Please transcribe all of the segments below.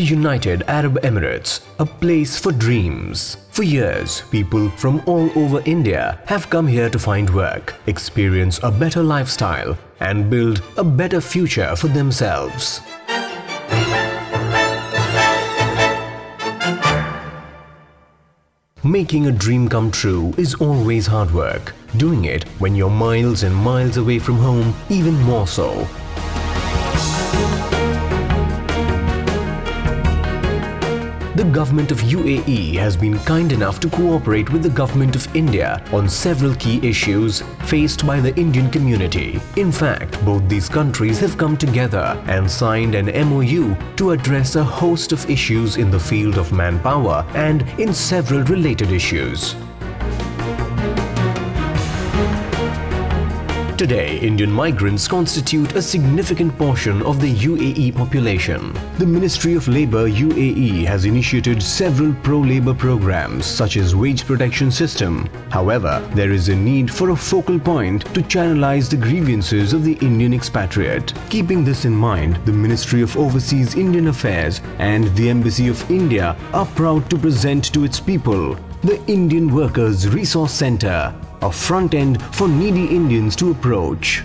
United Arab Emirates, a place for dreams. For years, people from all over India have come here to find work, experience a better lifestyle, and build a better future for themselves. Making a dream come true is always hard work. Doing it when you're miles and miles away from home, even more so. The government of UAE has been kind enough to cooperate with the government of India on several key issues faced by the Indian community. In fact, both these countries have come together and signed an MOU to address a host of issues in the field of manpower and in several related issues. Today, Indian migrants constitute a significant portion of the UAE population. The Ministry of Labour UAE has initiated several pro-labour programs such as wage protection system. However, there is a need for a focal point to channelize the grievances of the Indian expatriate. Keeping this in mind, the Ministry of Overseas Indian Affairs and the Embassy of India are proud to present to its people the Indian Workers Resource Centre, a front end for needy Indians to approach.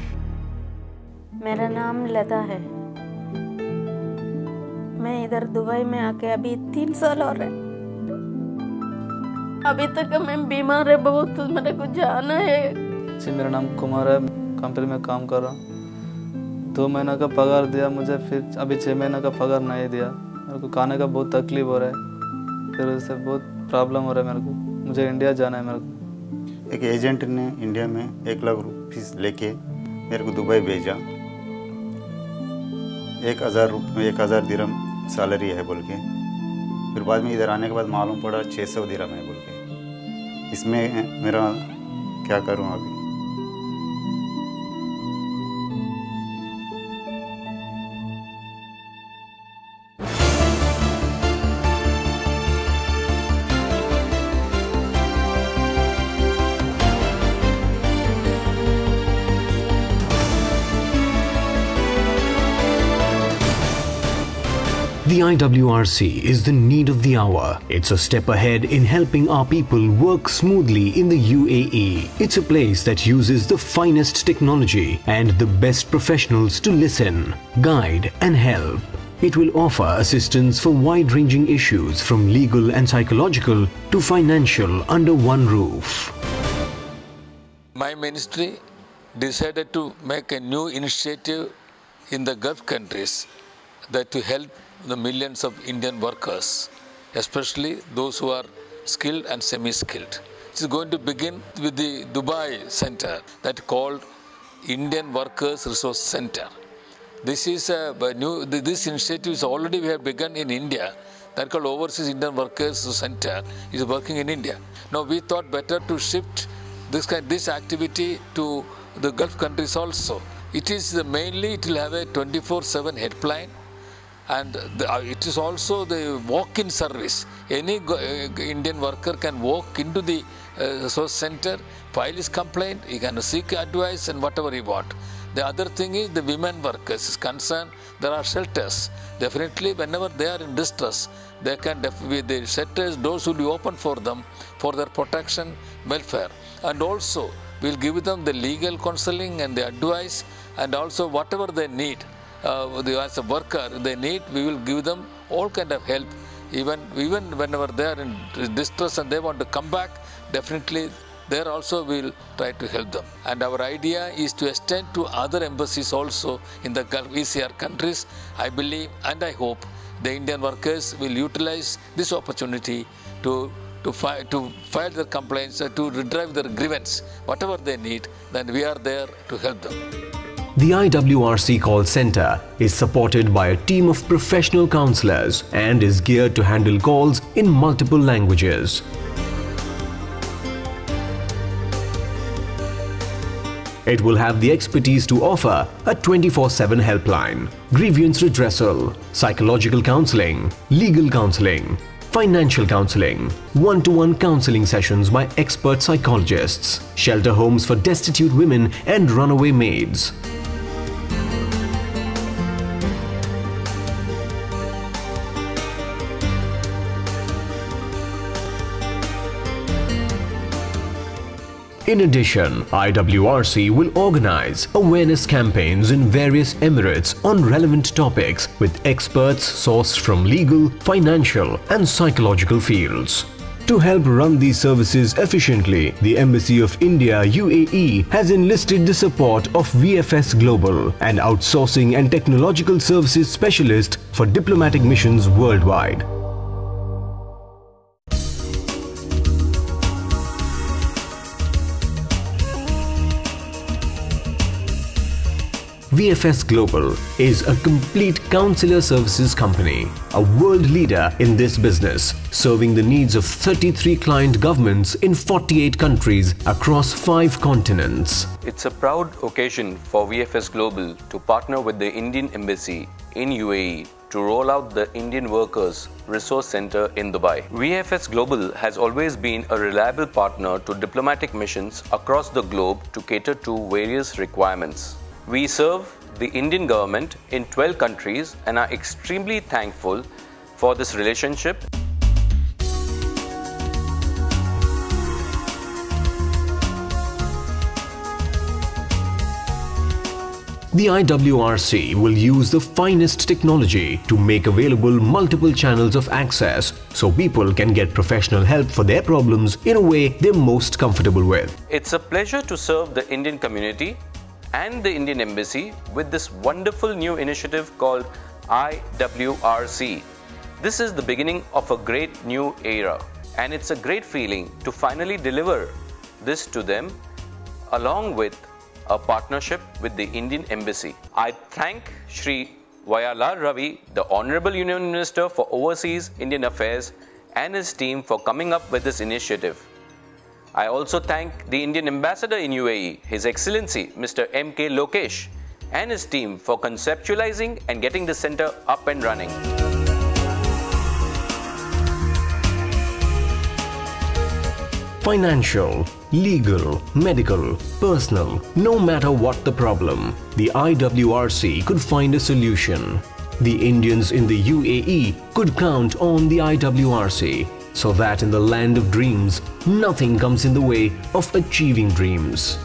मेरा नाम लता है। मैं इधर Dubai में आके अभी 3 साल हो रहे। अभी तक मैं बीमार है बहुत, मेरे को जाना है। जी, मेरा नाम कुमार है, कंपनी में काम कर रहा हूँ। 2 महीना का पगार दिया मुझे, फिर अभी 6 महीना का पगार नहीं दिया। मेरे को खाने का बहुत तकलीफ हो रहा है, फिर उससे बहुत प्रॉब्लम हो रहा है मेरे को। मुझे इंडिया जाना है मेरे को। एक एजेंट ने इंडिया में 1 लाख रुपीस लेके मेरे को दुबई भेजा। 1000 दिरहम सैलरी है बोल के। फिर बाद में इधर आने के बाद मालूम पड़ा 600 दिरहम है बोल के। इसमें मेरा क्या करूं अभी। The IWRC is the need of the hour. It's a step ahead in helping our people work smoothly in the UAE. It's a place that uses the finest technology and the best professionals to listen, guide and help. It will offer assistance for wide-ranging issues from legal and psychological to financial under one roof. My ministry decided to make a new initiative in the Gulf countries that to help the millions of Indian workers, especially those who are skilled and semi-skilled. It is going to begin with the Dubai center that called Indian Workers Resource Center. This is this initiative is already we have begun in India. That called Overseas Indian Workers Center is working in India. Now we thought better to shift this activity to the Gulf countries also. It is mainly it will have a 24/7 helpline. And it is also the walk-in service. Any Indian worker can walk into the resource center, file his complaint, he can seek advice and whatever he want. The other thing is the women workers is concerned. There are shelters. Definitely, whenever they are in distress, they can the shelters doors will be open for them for their protection, welfare, and also we will give them the legal counseling and the advice, and also whatever they need. As a worker they need, we will give them all kind of help, even whenever they are in distress and they want to come back, definitely there also we will try to help them. And our idea is to extend to other embassies also in the Gulf ECR countries. I believe and I hope the Indian workers will utilize this opportunity to file their complaints, to retrieve their grievance, whatever they need, then we are there to help them. The IWRC call center is supported by a team of professional counselors and is geared to handle calls in multiple languages. It will have the expertise to offer a 24/7 helpline, grievance redressal, psychological counseling, legal counseling, financial counseling, one-to-one counseling sessions by expert psychologists, shelter homes for destitute women and runaway maids. In addition, IWRC will organize awareness campaigns in various emirates on relevant topics with experts sourced from legal, financial and psychological fields. To help run these services efficiently, the Embassy of India UAE has enlisted the support of VFS Global, an outsourcing and technological services specialist for diplomatic missions worldwide. VFS Global is a complete counselor services company, a world leader in this business, serving the needs of 33 client governments in 48 countries across 5 continents. It's a proud occasion for VFS Global to partner with the Indian Embassy in UAE to roll out the Indian Workers Resource Center in Dubai. VFS Global has always been a reliable partner to diplomatic missions across the globe to cater to various requirements. We serve the Indian government in 12 countries and are extremely thankful for this relationship. The IWRC will use the finest technology to make available multiple channels of access so people can get professional help for their problems in a way they're most comfortable with. It's a pleasure to serve the Indian community and the Indian Embassy with this wonderful new initiative called IWRC. This is the beginning of a great new era, and it's a great feeling to finally deliver this to them along with a partnership with the Indian Embassy. I thank Shri Vayala Ravi, the Honorable Union Minister for Overseas Indian Affairs, and his team for coming up with this initiative. I also thank the Indian Ambassador in UAE, His Excellency Mr. M.K. Lokesh, and his team for conceptualizing and getting the center up and running. Financial, legal, medical, personal, no matter what the problem, the IWRC could find a solution. The Indians in the UAE could count on the IWRC, so that in the land of dreams, nothing comes in the way of achieving dreams.